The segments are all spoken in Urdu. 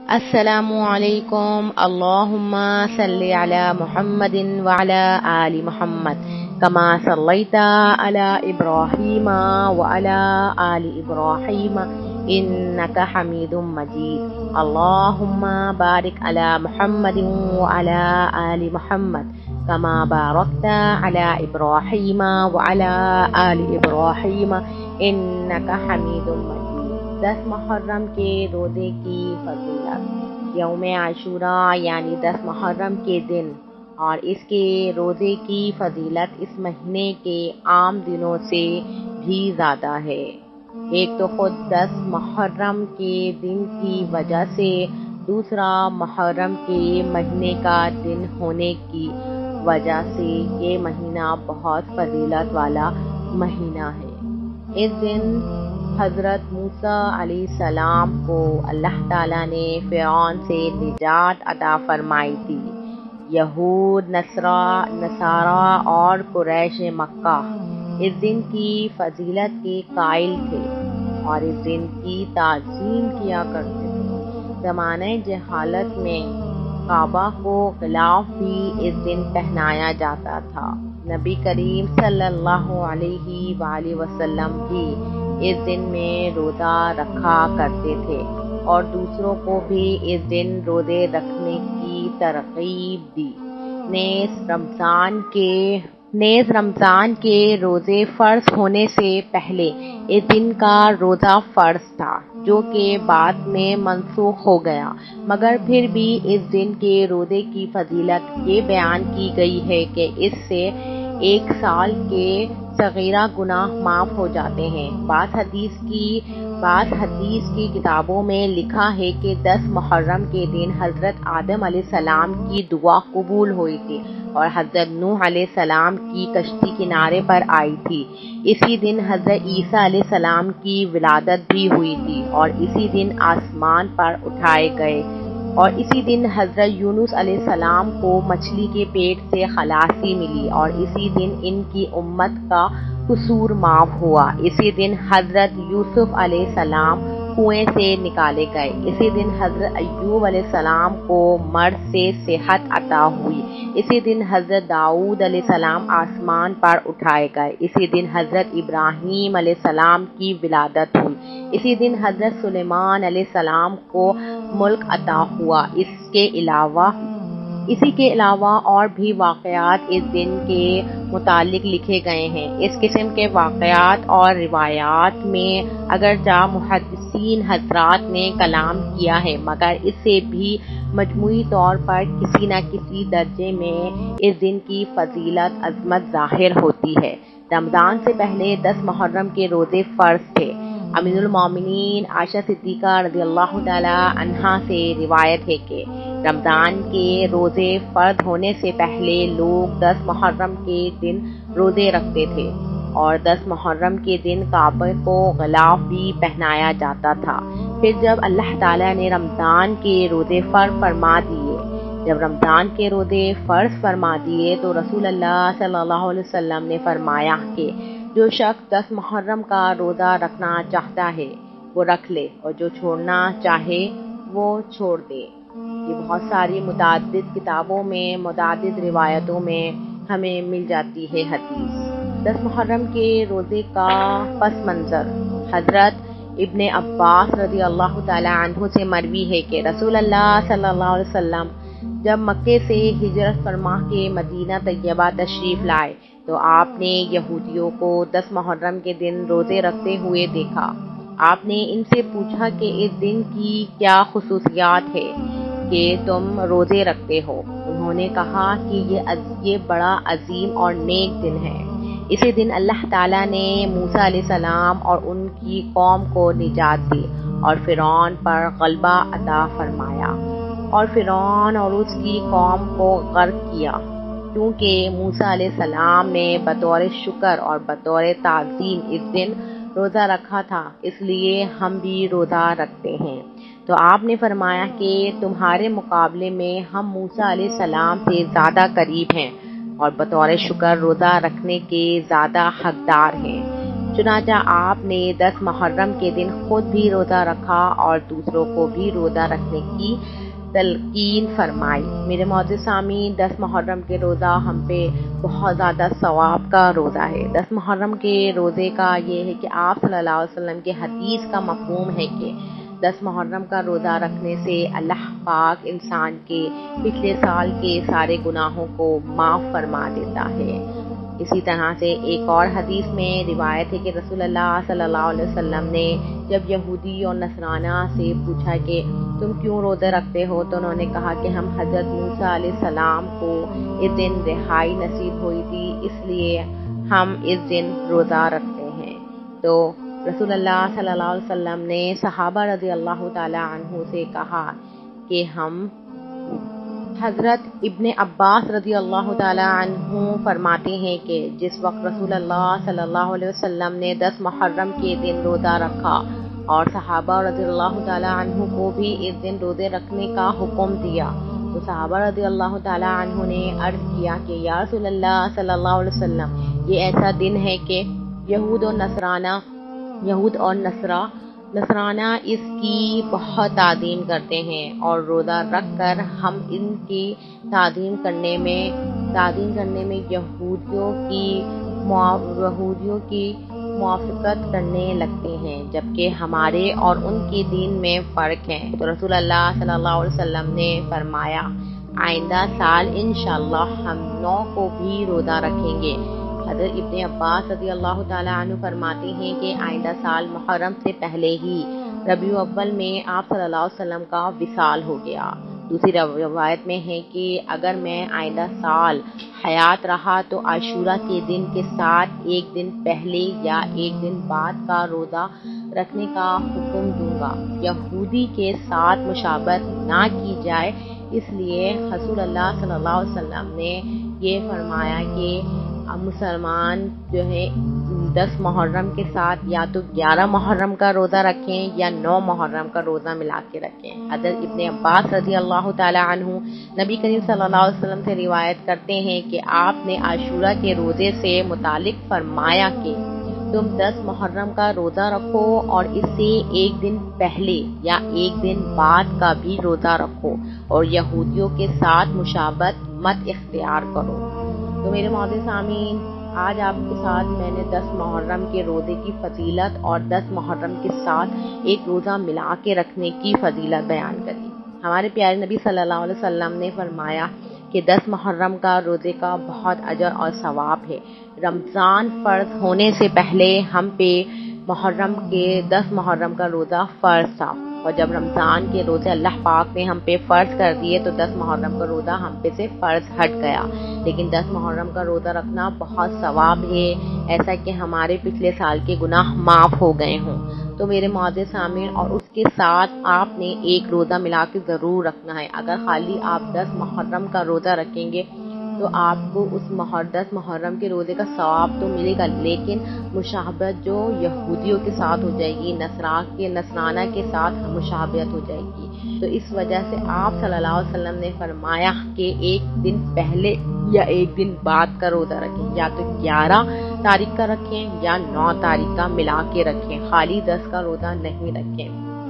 السلام علیکم اللہم صلی علی محمد وعلی آل محمد کما صلیت علی ابراہیم وعلی آل ابراہیم انک حمید مجید اللہم بارک علی محمد وعلی آل محمد کما بارکت علی ابراہیم وعلی آل ابراہیم انک حمید مجید۔ 10 محرم کے روزے کی فضیلت۔ یوم عاشوراء یعنی 10 محرم کے دن اور اس کے روزے کی فضیلت اس مہینے کے عام دنوں سے بھی زیادہ ہے۔ ایک تو خود 10 محرم کے دن کی وجہ سے، دوسرا محرم کے مہینے کا دن ہونے کی وجہ سے یہ مہینہ بہت فضیلت والا مہینہ ہے۔ اس دن حضرت موسیٰ علیہ السلام کو اللہ تعالیٰ نے فرعون سے نجات عطا فرمائی تھی۔ یہود، نصارہ اور قریش مکہ اس دن کی فضیلت کے قائل تھے اور اس دن کی تعظیم کیا کرتے تھے۔ زمانہ جہالت میں کعبہ کو غلاف بھی اس دن پہنایا جاتا تھا۔ نبی کریم صلی اللہ علیہ وآلہ وسلم بھی اس دن میں روزہ رکھا کرتے تھے اور دوسروں کو بھی اس دن روزے رکھنے کی ترغیب دی۔ نیز رمضان کے روزے فرض ہونے سے پہلے اس دن کا روزہ فرض تھا، جو کہ بعد میں منسوخ ہو گیا، مگر پھر بھی اس دن کے روزے کی فضیلت یہ بیان کی گئی ہے کہ اس سے 1 سال کے صغیرہ گناہ معاف ہو جاتے ہیں۔ بعض حدیث کی کتابوں میں لکھا ہے کہ 10 محرم کے دن حضرت آدم علیہ السلام کی دعا قبول ہوئی تھی اور حضرت نوح علیہ السلام کی کشتی کنارے پر آئی تھی۔ اسی دن حضرت عیسیٰ علیہ السلام کی ولادت بھی ہوئی تھی اور اسی دن آسمان پر اٹھائے گئے، اور اسی دن حضرت یونس علیہ السلام کو مچھلی کے پیٹ سے خلاصی ملی اور اسی دن ان کی امت کا قصور معاف ہوا۔ اسی دن حضرت یوسف علیہ السلام کنویں سے نکالے گئے۔ اسی دن حضرت ایوب علیہ السلام کو مرض سے صحت عطا ہوئی۔ اسی دن حضرت داؤد علیہ السلام آسمان پر اٹھائے گئے۔ اسی دن حضرت ابراہیم علیہ السلام کی ولادت ہوئی۔ اسی دن حضرت سلیمان علیہ السلام کو ملک عطا ہوا۔ اسی کے علاوہ اور بھی واقعات اس دن کے متعلق لکھے گئے ہیں۔ اس قسم کے واقعات اور روایات میں اگرچہ محدثین حضرات نے کلام کیا ہے، مگر اس سے بھی مجموعی طور پر کسی نہ کسی درجے میں اس دن کی فضیلت عظمت ظاہر ہوتی ہے۔ رمضان سے پہلے 10 محرم کے روزے فرض تھے۔ امیر المومنین عائشہ صدیقہ رضی اللہ تعالی عنہا سے روایت ہے کہ رمضان کے روزے فرض ہونے سے پہلے لوگ 10 محرم کے دن روزے رکھتے تھے اور 10 محرم کے دن کعبہ کو غلاف بھی پہنایا جاتا تھا۔ پھر جب اللہ تعالیٰ نے رمضان کے روزے فرض فرما دیے تو رسول اللہ صلی اللہ علیہ وسلم نے فرمایا کہ جو شخص 10 محرم کا روزہ رکھنا چاہتا ہے وہ رکھ لے اور جو چھوڑنا چاہے وہ چھوڑ دے۔ یہ بہت ساری متعدد کتابوں میں متعدد روایتوں میں ہمیں مل جاتی ہے حدیث۔ 10 محرم کے روزے کا پس منظر حضرت ابن عباس رضی اللہ تعالی عنہ سے مروی ہے کہ رسول اللہ صلی اللہ علیہ وسلم جب مکے سے ہجرت فرما کے مدینہ طیبہ تشریف لائے تو آپ نے یہودیوں کو 10 محرم کے دن روزے رکھتے ہوئے دیکھا۔ آپ نے ان سے پوچھا کہ اس دن کی کیا خصوصیات ہے کہ تم روزے رکھتے ہو؟ انہوں نے کہا کہ یہ بڑا عظیم اور نیک دن ہے۔ اسی دن اللہ تعالیٰ نے موسیٰ علیہ السلام اور ان کی قوم کو نجات دی اور فرعون پر غلبہ عطا فرمایا اور فرعون اور اس کی قوم کو غرق کیا۔ کیونکہ موسیٰ علیہ السلام نے بطور شکر اور بطور تعظیم اس دن روزہ رکھا تھا، اس لیے ہم بھی روزہ رکھتے ہیں۔ تو آپ نے فرمایا کہ تمہارے مقابلے میں ہم موسیٰ علیہ السلام سے زیادہ قریب ہیں اور بطور شکر روزہ رکھنے کے زیادہ حقدار ہیں۔ چنانچہ آپ نے 10 محرم کے دن خود بھی روزہ رکھا اور دوسروں کو بھی روزہ رکھنے کی تلقین فرمائی۔ میرے معزز سامعین، 10 محرم کے روزہ ہم پہ بہت زیادہ ثواب کا روزہ ہے۔ 10 محرم کے روزے کا یہ ہے کہ آپ صلی اللہ علیہ وسلم کے حدیث کا مفہوم ہے کہ 10 محرم کا روزہ رکھنے سے اللہ پاک انسان کے پچھلے سال کے سارے گناہوں کو معاف فرما دیتا ہے۔ اسی طرح سے ایک اور حدیث میں روایت ہے کہ رسول اللہ صلی اللہ علیہ وسلم نے جب یہودی اور نصرانہ سے پوچھا کہ تم کیوں روزے رکھتے ہو، تو انہوں نے کہا کہ ہم حضرت موسیٰ علیہ السلام کو اس دن رہائی نصیب ہوئی تھی، اس لیے ہم اس دن روزہ رکھتے ہیں۔ تو رسول اللہ صلی اللہ علیہ وسلم نے صحابہ رضی اللہ تعالی عنہ سے کہا کہ ہم حضرت ابن عباس رضی اللہ تعالی عنہ فرماتے ہیں کہ جس وقت رسول اللہ صلی اللہ علیہ وسلم نے 10 محرم کے دن روزہ رکھا اور صحابہ رضی اللہ تعالی عنہ کو بھی اس دن روزے رکھنے کا حکم دیا، تو صحابہ رضی اللہ تعالی عنہ نے عرض کیا کہ یا رسول اللہ صلی اللہ علیہ وسلم، یہ ایسا دن ہے کہ یہود اور نصرانہ اس کی بہت تعظیم کرتے ہیں، اور روزہ رکھ کر ہم ان کی تعظیم کرنے میں یہودیوں کی موافقت کرنے لگتے ہیں، جبکہ ہمارے اور ان کے دین میں فرق ہے۔ تو رسول اللہ صلی اللہ علیہ وسلم نے فرمایا آئندہ سال انشاءاللہ ہم 9 کو بھی روزہ رکھیں گے۔ حضرت ابن عباس رضی اللہ تعالی عنہ فرماتے ہیں کہ آئندہ سال محرم سے پہلے ہی ربیع الاول میں آپ صلی اللہ علیہ وسلم کا وصال ہو گیا۔ دوسری روایت میں ہے کہ اگر میں آئندہ سال حیات رہا تو عاشورہ کے دن کے ساتھ ایک دن پہلے یا ایک دن بعد کا روزہ رکھنے کا حکم دوں گا، یہودی کے ساتھ مشابہت نہ کی جائے، اس لیے رسول اللہ صلی اللہ علیہ وسلم نے یہ فرمایا کہ مسلمان جو ہے 10 محرم کے ساتھ یا تو 11 محرم کا روزہ رکھیں یا 9 محرم کا روزہ ملا کے رکھیں۔ حضرت ابن عباس رضی اللہ تعالی عنہ نبی کریم صلی اللہ علیہ وسلم سے روایت کرتے ہیں کہ آپ نے عاشورہ کے روزے سے متعلق فرمایا کہ تم 10 محرم کا روزہ رکھو اور اس سے ایک دن پہلے یا ایک دن بعد کا بھی روزہ رکھو، اور یہودیوں کے ساتھ مشابہت مت اختیار کرو۔ تو میرے معزز سامعین، آج آپ کے ساتھ میں نے 10 محرم کے روزے کی فضیلت اور 10 محرم کے ساتھ ایک روزہ ملا کے رکھنے کی فضیلت بیان کری۔ ہمارے پیارے نبی صلی اللہ علیہ وسلم نے فرمایا کہ 10 محرم کا روزے کا بہت اجر اور ثواب ہے۔ رمضان فرض ہونے سے پہلے ہم پہ 10 محرم کا روزہ فرض تھا، اور جب رمضان کے روزے اللہ پاک نے ہم پہ فرض کر دیے تو 10 محرم کا روزہ ہم پہ سے فرض ہٹ گیا۔ لیکن 10 محرم کا روزہ رکھنا بہت ثواب ہے، ایسا کہ ہمارے پچھلے سال کے گناہ معاف ہو گئے ہوں۔ تو میرے معزز سامعین، اور اس کے ساتھ آپ نے ایک روزہ ملا کے ضرور رکھنا ہے۔ اگر خالی آپ 10 محرم کا روزہ رکھیں گے تو آپ کو اس 10 محرم کے روزے کا ثواب تو ملے گا، لیکن مشابہت جو یہودیوں کے ساتھ ہو جائے گی، نصرانہ کے ساتھ مشابہت ہو جائے گی۔ تو اس وجہ سے آپ صلی اللہ علیہ وسلم نے فرمایا کہ ایک دن پہلے یا ایک دن بعد کا روزہ رکھیں، یا تو 11 تاریخ کا رکھیں یا 9 تاریخ کا ملا کے رکھیں، خالی 10 کا روزہ نہیں رکھیں۔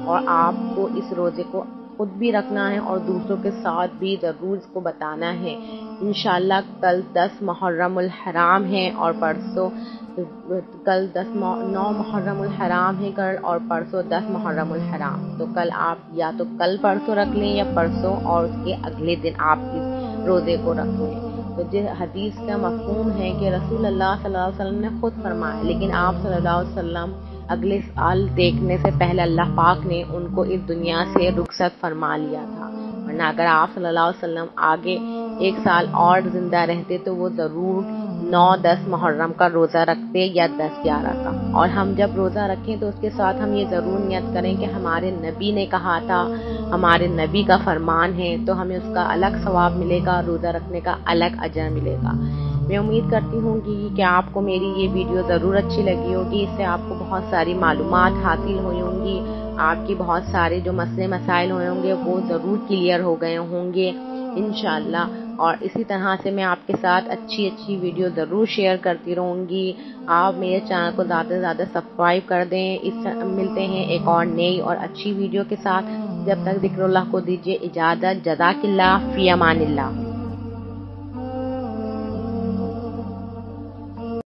اور آپ کو اس روزے کو خود بھی رکھنا ہے اور دوسروں کے ساتھ بھی ضرور اس کو بتانا ہے۔ انشاءاللہ کل 10 محرم الحرام ہے اور پرسوں 9 محرم الحرام ہے اور پرسوں 10 محرم الحرام۔ تو کل آپ یا تو کل پرسوں رکھ لیں یا پرسوں اور اس کے اگلے دن آپ اس روزے کو رکھ لیں۔ تو جس حدیث کا مفہوم ہے کہ رسول اللہ صلی اللہ علیہ وسلم نے خود فرمایا، لیکن آپ صلی اللہ علیہ وسلم اگلے سال دیکھنے سے پہلے اللہ پاک نے ان کو اس دنیا سے رخصت فرما لیا تھا، ورنہ اگر آپ صلی اللہ علیہ وسلم آگے ایک سال اور زندہ رہتے تو وہ ضرور 9-10 محرم کا روزہ رکھتے یا 10-11 کا۔ اور ہم جب روزہ رکھیں تو اس کے ساتھ ہم یہ ضرور نیت کریں کہ ہمارے نبی نے کہا تھا، ہمارے نبی کا فرمان ہے، تو ہمیں اس کا الگ ثواب ملے گا، روزہ رکھنے کا الگ اجر ملے گا۔ میں امید کرتی ہوں کہ آپ کو میری یہ ویڈیو ضرور اچھی لگی ہوگی، اس سے آپ کو بہت ساری معلومات حاصل ہوئی ہوں گی، آپ کی بہت سارے جو مسئلے مسائل ہوئے ہوں گے وہ ضرور کلیئر ہو گئے ہوں گے۔ انشاءاللہ. اور اسی طرح سے میں آپ کے ساتھ اچھی ویڈیو ضرور شیئر کرتی رہوں گی. آپ میرے چینل کو زیادہ سے زیادہ سبسکرائب کر دیں. ملتے ہیں ایک اور نئی اور اچھی ویڈیو کے ساتھ. جب تک ذکر اللہ کو دیجیے اجازت. جزاک اللہ، فی امان اللہ.